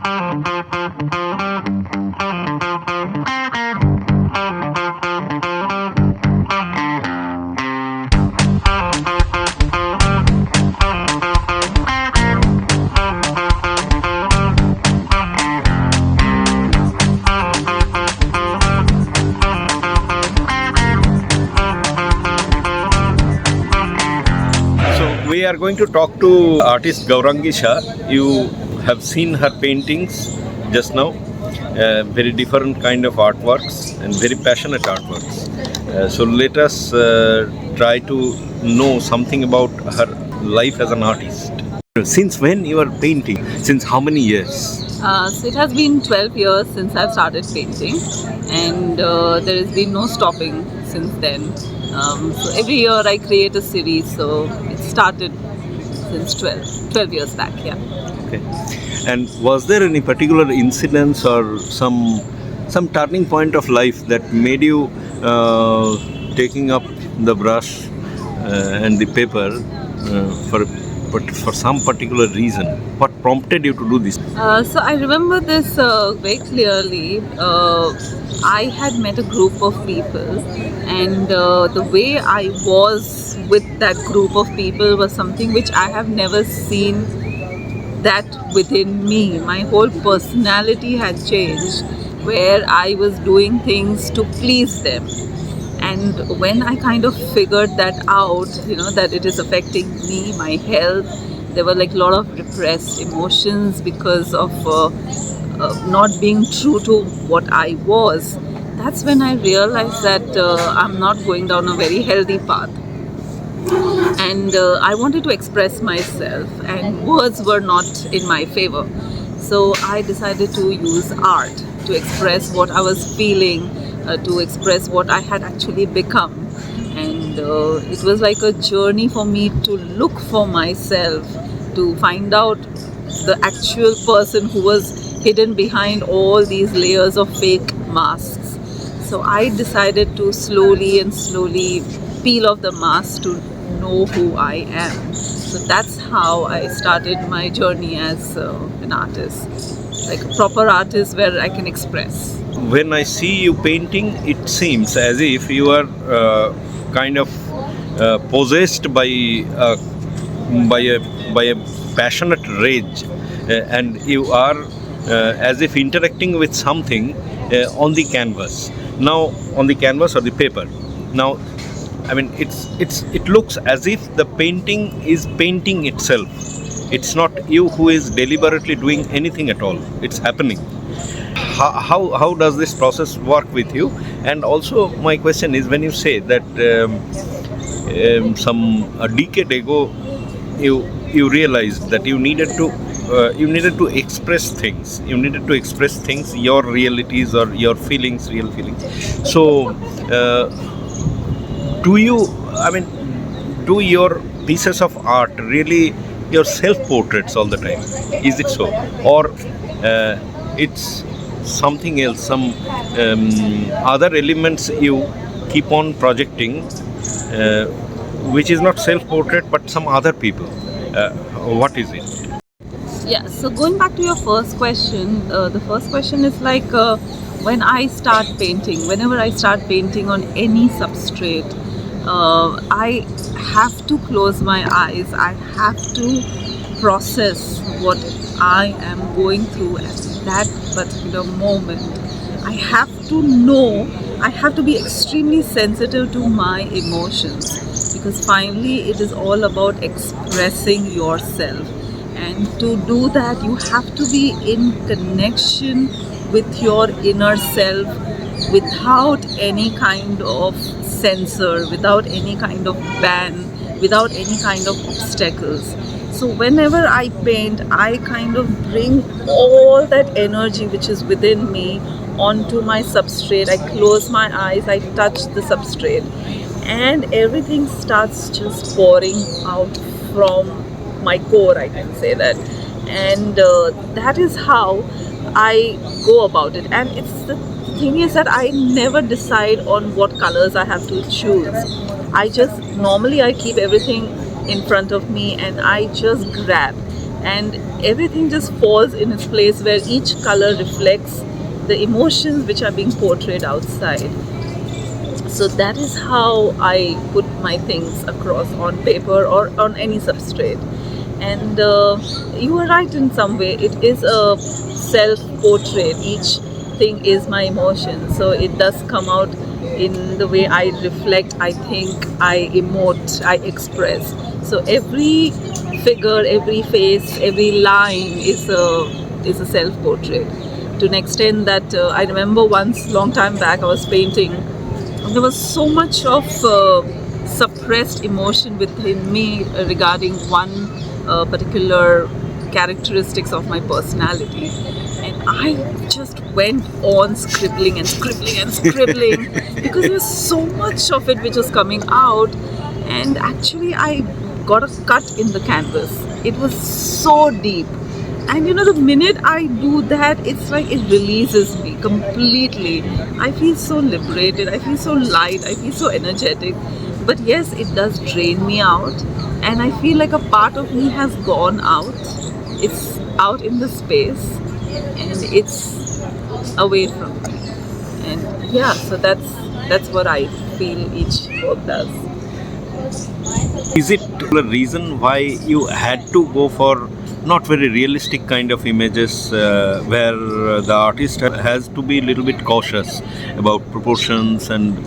We are going to talk to artist Gaurangi Shah. You have seen her paintings just now. Very different kind of artworks and very passionate artworks. So let us try to know something about her life as an artist. Since when you are painting? Since how many years? So it has been 12 years since I've started painting, and there has been no stopping since then. So every year I create a series, so it started since 12 years back, yeah. Okay. And was there any particular incidents or some turning point of life that made you taking up the brush and the paper for some particular reason? What prompted you to do this? So I remember this very clearly. I had met a group of people, and the way I was with that group of people was something which I have never seen that within me. My whole personality had changed, where I was doing things to please them. And when I kind of figured that out, that it is affecting me, my health, there were like a lot of repressed emotions because of not being true to what I was. That's when I realized that I'm not going down a very healthy path. And I wanted to express myself, and words were not in my favor. So I decided to use art to express what I was feeling, to express what I had actually become. And it was like a journey for me to look for myself, to find out the actual person who was hidden behind all these layers of fake masks. So I decided to slowly peel off the mask to know who I am. So that's how I started my journey as an artist, like a proper artist where I can express. When I see you painting, it seems as if you are kind of possessed by a passionate rage, and you are as if interacting with something on the canvas. Now, on the canvas or the paper. Now, I mean, it looks as if the painting is painting itself. It's not you who is deliberately doing anything at all. It's happening. How does this process work with you? And also, my question is, when you say that a decade ago you realized that you needed to express things. You needed to express things, your realities or your feelings, real feelings. So, do your pieces of art really your self-portraits all the time? Is it so, or it's something else, some other elements you keep on projecting, which is not self-portrait but some other people? What is it? Yeah, so going back to your first question, the first question is like when I start painting, whenever I start painting on any substrate, I have to close my eyes. I have to process what I am going through at that particular moment. I have to know, I have to be extremely sensitive to my emotions, because finally it is all about expressing yourself. And to do that, you have to be in connection with your inner self without any kind of censor, without any kind of ban, without any kind of obstacles. So whenever I paint, I kind of bring all that energy which is within me onto my substrate. I close my eyes, I touch the substrate, and everything starts just pouring out from my core, I can say that. And that is how I go about it. And it's the thing is that I never decide on what colors I have to choose. I just normally I keep everything in front of me and I just grab. and everything just falls in its place, where each color reflects the emotions which are being portrayed outside. So that is how I put my things across on paper or on any substrate. And you are right in some way. It is a self-portrait. Each thing is my emotion. So it does come out in the way I reflect, I think, I emote, I express. So every figure, every face, every line is a self-portrait. To an extent that I remember once, long time back, I was painting. There was so much of suppressed emotion within me regarding one particular characteristics of my personality, and I just went on scribbling and scribbling and scribbling because there was so much of it which was coming out, and actually I got a cut in the canvas. It was so deep. And the minute I do that, it's like it releases me completely. I feel so liberated, I feel so light, I feel so energetic. But yes, it does drain me out, and I feel like a part of me has gone out. It's out in the space, and it's away from me. And yeah, so that's what I feel each work does. Is it a reason why you had to go for not very realistic kind of images where the artist has to be a little bit cautious about proportions and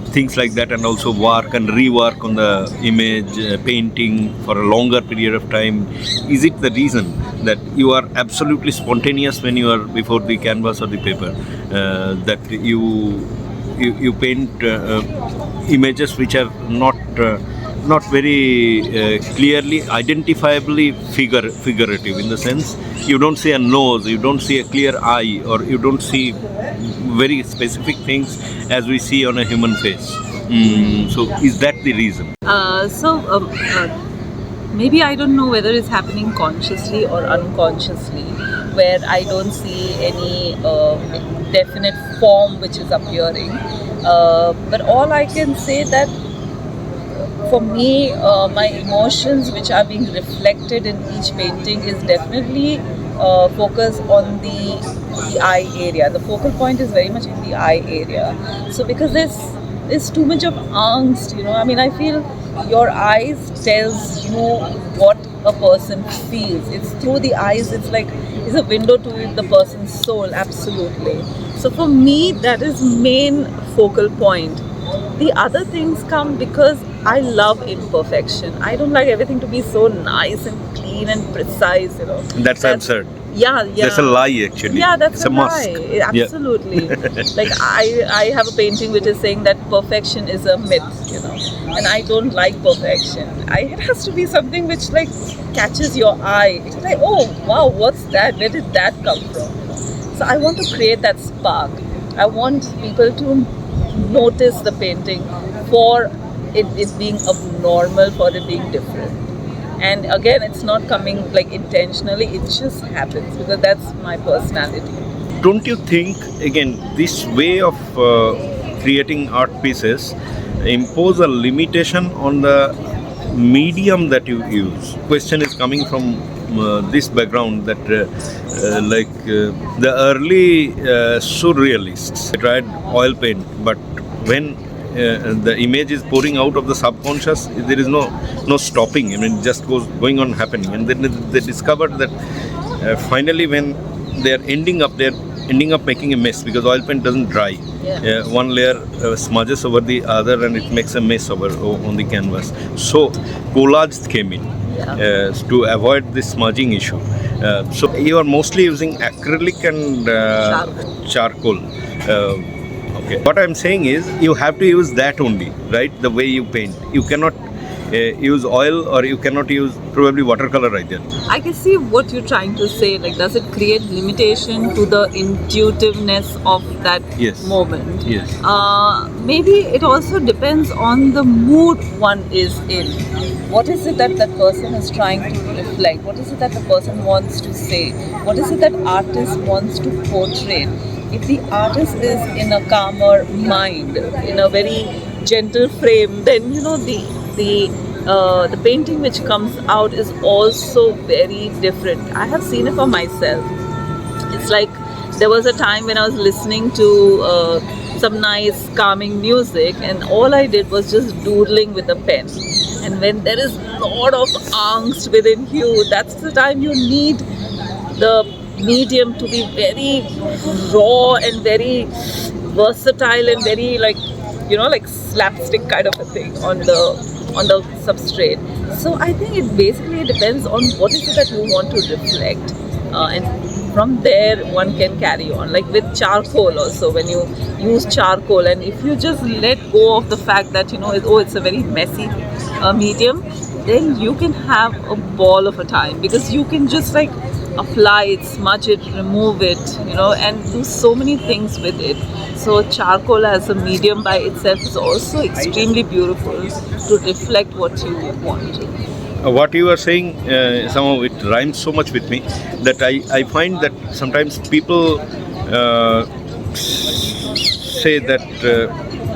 things like that, and also work and rework on the image, painting for a longer period of time? Is it the reason that you are absolutely spontaneous when you are before the canvas or the paper, that you paint images which are not very clearly identifiably figurative, in the sense you don't see a nose, you don't see a clear eye, or you don't see very specific things as we see on a human face. So is that the reason? Maybe I don't know whether it's happening consciously or unconsciously, where I don't see any definite form which is appearing. But all I can say that for me, my emotions which are being reflected in each painting is definitely focused on the eye area. The focal point is very much in the eye area. So because there's too much of angst, I mean, I feel your eyes tells you what a person feels. It's through the eyes. It's a window to the person's soul. Absolutely. So for me, that is main focal point. The other things come because I love imperfection. I don't like everything to be so nice and clean and precise. That's absurd. Yeah. That's a lie, actually. Yeah, that's it's a mask. lie. Absolutely. Like I have a painting which is saying that perfection is a myth, and I don't like perfection. It has to be something which catches your eye. It's like, oh wow, what's that? Where did that come from? So I want to create that spark. I want people to notice the painting for it being abnormal, for it being different. And again, it's not coming intentionally, it just happens because that's my personality. Don't you think, again, this way of creating art pieces impose a limitation on the medium that you use? Question is coming from this background that the early surrealists tried oil paint, but when the image is pouring out of the subconscious, there is no stopping. I mean, it just going on happening, and then they discovered that finally, when they're ending up making a mess, because oil paint doesn't dry. Yeah. One layer smudges over the other, and it makes a mess on the canvas. So collage came in to avoid this smudging issue. So you are mostly using acrylic and charcoal. Okay. What I'm saying is, you have to use that only, right? The way you paint, you cannot use oil, or you cannot use probably watercolor either. I can see what you're trying to say. Does it create limitation to the intuitiveness of that moment? Yes. Maybe it also depends on the mood one is in. What is it that person is trying to reflect? What is it that the person wants to say? What is it that artist wants to portray? If the artist is in a calmer mind, in a very gentle frame, then the the painting which comes out is also very different. I have seen it for myself. It's like there was a time when I was listening to some nice calming music, and all I did was just doodling with a pen. And when there is a lot of angst within you, that's the time you need the medium to be very raw and very versatile and very, like, like slapstick kind of a thing on the substrate. So I think it basically depends on what is it that you want to reflect, and from there one can carry on. Like with charcoal also, when you use charcoal, and if you just let go of the fact that it's a very messy medium, then you can have a ball of a time, because you can just like apply it, smudge it, remove it, and do so many things with it. So charcoal as a medium by itself is also extremely beautiful to reflect what you want. What you are saying, some of it rhymes so much with me that I find that sometimes people say that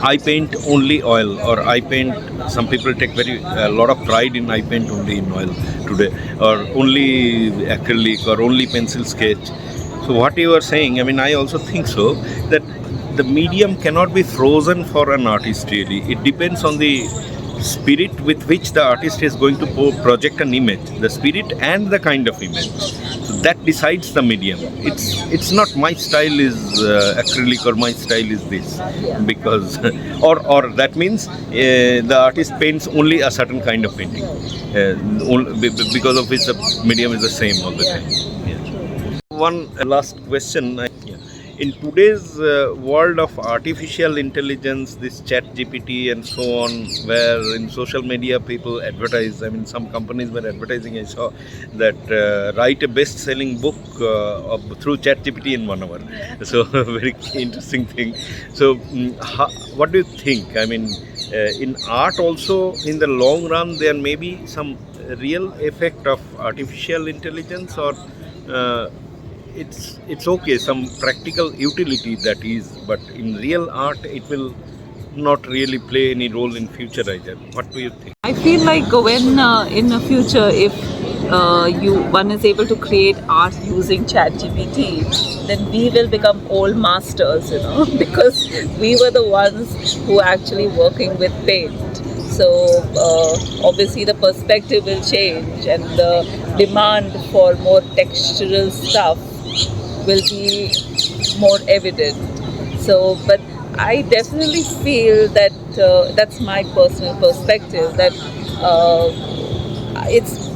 I paint only oil, or I paint. Some people take a lot of pride in I paint only in oil today, or only acrylic, or only pencil sketch. So what you are saying, I mean, I also think so, that the medium cannot be frozen for an artist really. It depends on the spirit with which the artist is going to project an image, the spirit and the kind of image. So that decides the medium. It's not my style is acrylic or my style is this, because or that means the artist paints only a certain kind of painting, because of which the medium is the same all the time. Yeah. One last question. In today's world of artificial intelligence, this chat GPT and so on, where in social media people advertise, I mean, some companies were advertising, I saw, that write a best-selling book through chat GPT in 1 hour. So, very interesting thing. So, what do you think? I mean, in art also, in the long run, there may be some real effect of artificial intelligence, or it's okay, some practical utility that is, but in real art it will not really play any role in future either. What do you think? I feel like when in the future, if one is able to create art using ChatGPT, then we will become old masters, because we were the ones who actually working with paint. So obviously the perspective will change, and the demand for more textural stuff will be more evident. So, but I definitely feel that that's my personal perspective, that it's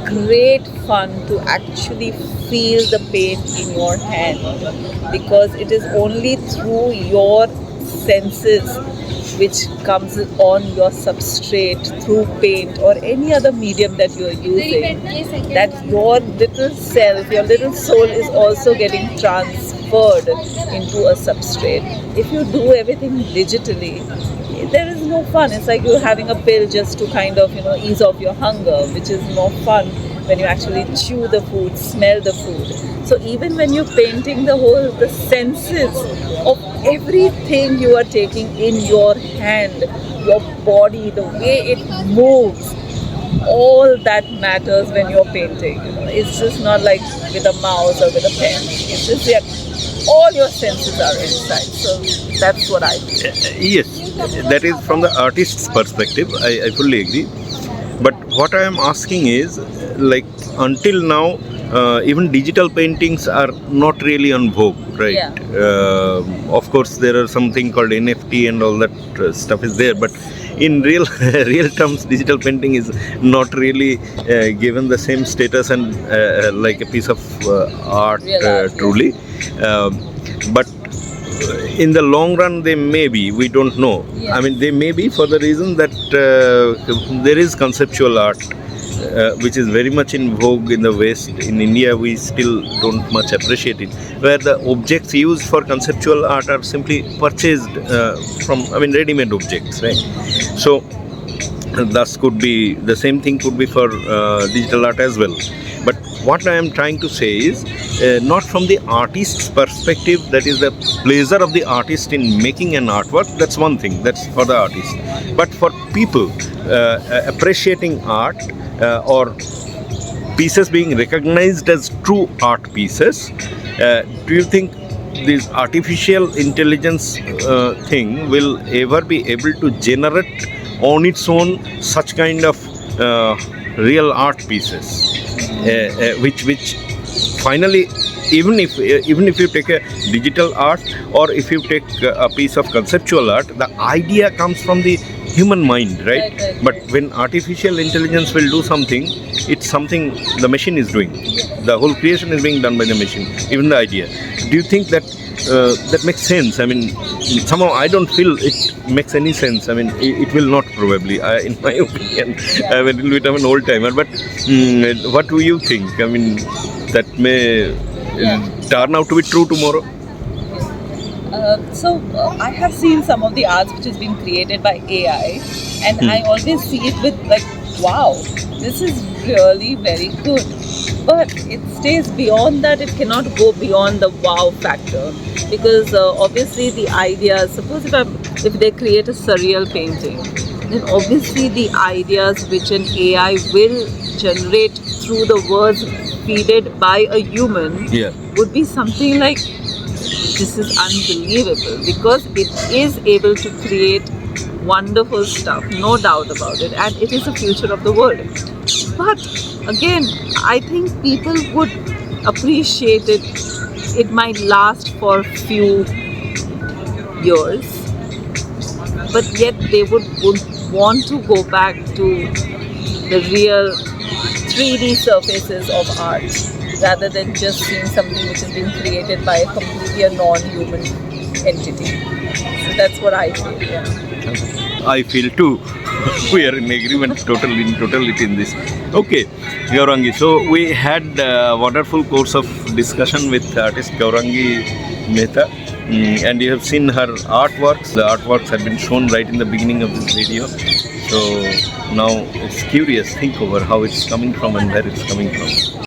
great fun to actually feel the paint in your hand, because it is only through your senses which comes on your substrate through paint or any other medium that you are using, that your little self, your little soul is also getting transferred into a substrate. If you do everything digitally, there is no fun. It's like you're having a pill just to kind of ease off your hunger, which is more fun when you actually chew the food, smell the food. So even when you're painting, the senses of everything you are taking in your hand, your body, the way it moves, all that matters when you're painting. It's just not like with a mouse or with a pen. It's just that all your senses are inside. So that's what I feel. Yes, that is from the artist's perspective. I fully agree. But what I am asking is, like, until now, even digital paintings are not really on vogue, right? Yeah. Of course, there are something called NFT and all that stuff is there, but in real terms, digital painting is not really given the same status and like a piece of art, truly. But in the long run, they may be. We don't know. Yeah. I mean, they may be for the reason that there is conceptual art, which is very much in vogue in the West. In India, we still don't much appreciate it, where the objects used for conceptual art are simply purchased from, ready-made objects, right? So, thus could be, the same thing could be for digital art as well. But what I am trying to say is not from the artist's perspective, that is the pleasure of the artist in making an artwork, that's one thing, that's for the artist. But for people appreciating art or pieces being recognized as true art pieces, do you think this artificial intelligence thing will ever be able to generate on its own such kind of real art pieces, which finally, even if you take a digital art or if you take a piece of conceptual art, the idea comes from the human mind, right? But when artificial intelligence will do something, it's something the machine is doing. The whole creation is being done by the machine, even the idea. Do you think that that makes sense? I mean, somehow I don't feel it makes any sense. I mean, it will not probably, in my opinion. I'm a little bit of an old timer, but what do you think? I mean, that may turn out to be true tomorrow. I have seen some of the arts which has been created by AI, and I always see it with like, wow, this is really very good. But it stays beyond that. It cannot go beyond the wow factor, because obviously the ideas. Suppose if they create a surreal painting, then obviously the ideas which an AI will generate through the words feeded by a human would be something like, this is unbelievable, because it is able to create wonderful stuff, no doubt about it, and it is the future of the world. But again, I think people would appreciate it. It might last for few years, but yet they would want to go back to the real 3D surfaces of art, rather than just seeing something which has been created by a completely non-human entity. So that's what I feel. Yeah. I feel too. We are in agreement totality in this. Okay, Gaurangi. So we had a wonderful course of discussion with artist Gaurangi Mehta, and you have seen her artworks. The artworks have been shown right in the beginning of this video. So now it's curious, think over how it's coming from and where it's coming from.